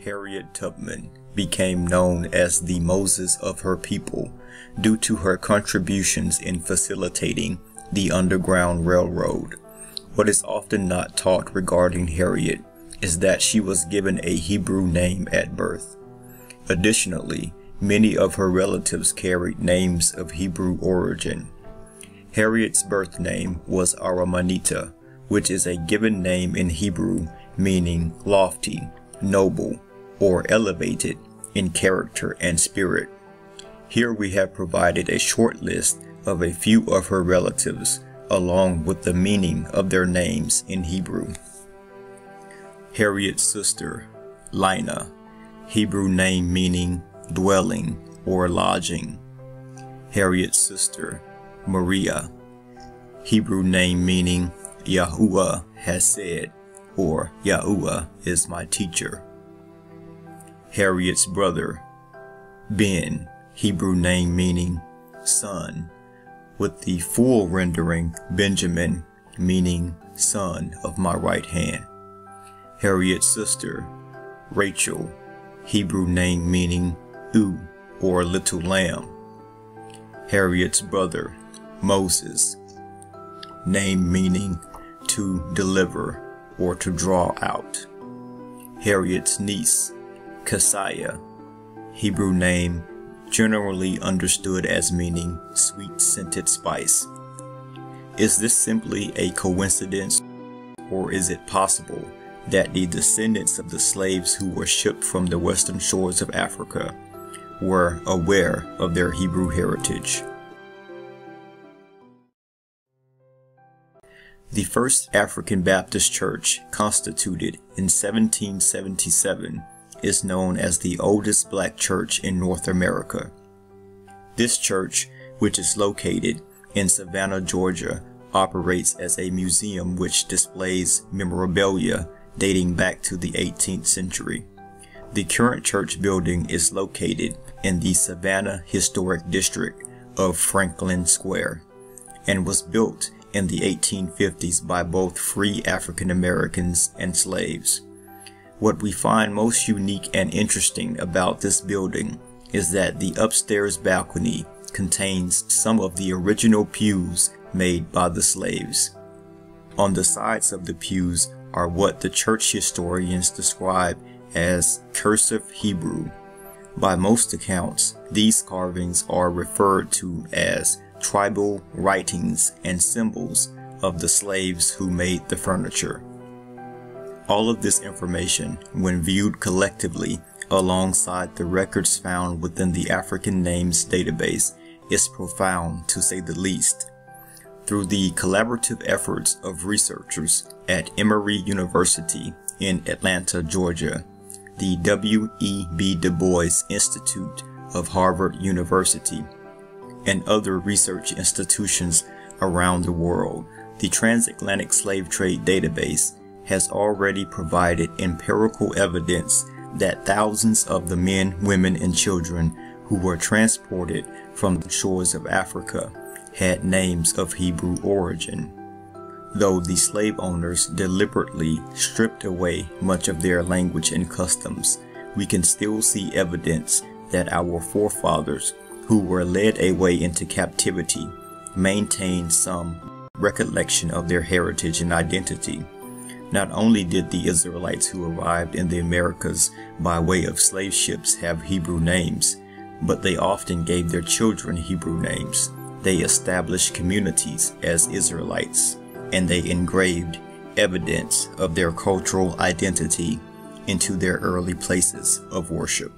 Harriet Tubman became known as the Moses of her people due to her contributions in facilitating the Underground Railroad. What is often not taught regarding Harriet is that she was given a Hebrew name at birth. Additionally, many of her relatives carried names of Hebrew origin. Harriet's birth name was Araminta, which is a given name in Hebrew meaning lofty, noble, or elevated in character and spirit. Here we have provided a short list of a few of her relatives, along with the meaning of their names in Hebrew. Harriet's sister, Lina, Hebrew name meaning dwelling or lodging. Harriet's sister, Maria, Hebrew name meaning Yahuwah has said, or Yahuwah is my teacher. Harriet's brother, Ben, Hebrew name meaning son, with the full rendering Benjamin, meaning son of my right hand. Harriet's sister, Rachel, Hebrew name meaning or little lamb. Harriet's brother, Moses, name meaning to deliver or to draw out. Harriet's niece, Keziah, Hebrew name generally understood as meaning sweet-scented spice. Is this simply a coincidence, or is it possible that the descendants of the slaves who were shipped from the western shores of Africa were aware of their Hebrew heritage? The first African Baptist church, constituted in 1777, is known as the oldest black church in North America. This church, which is located in Savannah, Georgia, operates as a museum which displays memorabilia dating back to the 18th century. The current church building is located in the Savannah Historic District of Franklin Square and was built in the 1850s by both free African Americans and slaves. What we find most unique and interesting about this building is that the upstairs balcony contains some of the original pews made by the slaves. On the sides of the pews are what the church historians describe as cursive Hebrew. By most accounts, these carvings are referred to as tribal writings and symbols of the slaves who made the furniture. All of this information, when viewed collectively alongside the records found within the African Names database, is profound to say the least. Through the collaborative efforts of researchers at Emory University in Atlanta, Georgia, the W.E.B. Du Bois Institute of Harvard University, and other research institutions around the world, the Transatlantic Slave Trade Database has already provided empirical evidence that thousands of the men, women, and children who were transported from the shores of Africa had names of Hebrew origin. Though the slave owners deliberately stripped away much of their language and customs, we can still see evidence that our forefathers, who were led away into captivity, maintained some recollection of their heritage and identity. Not only did the Israelites who arrived in the Americas by way of slave ships have Hebrew names, but they often gave their children Hebrew names. They established communities as Israelites, and they engraved evidence of their cultural identity into their early places of worship.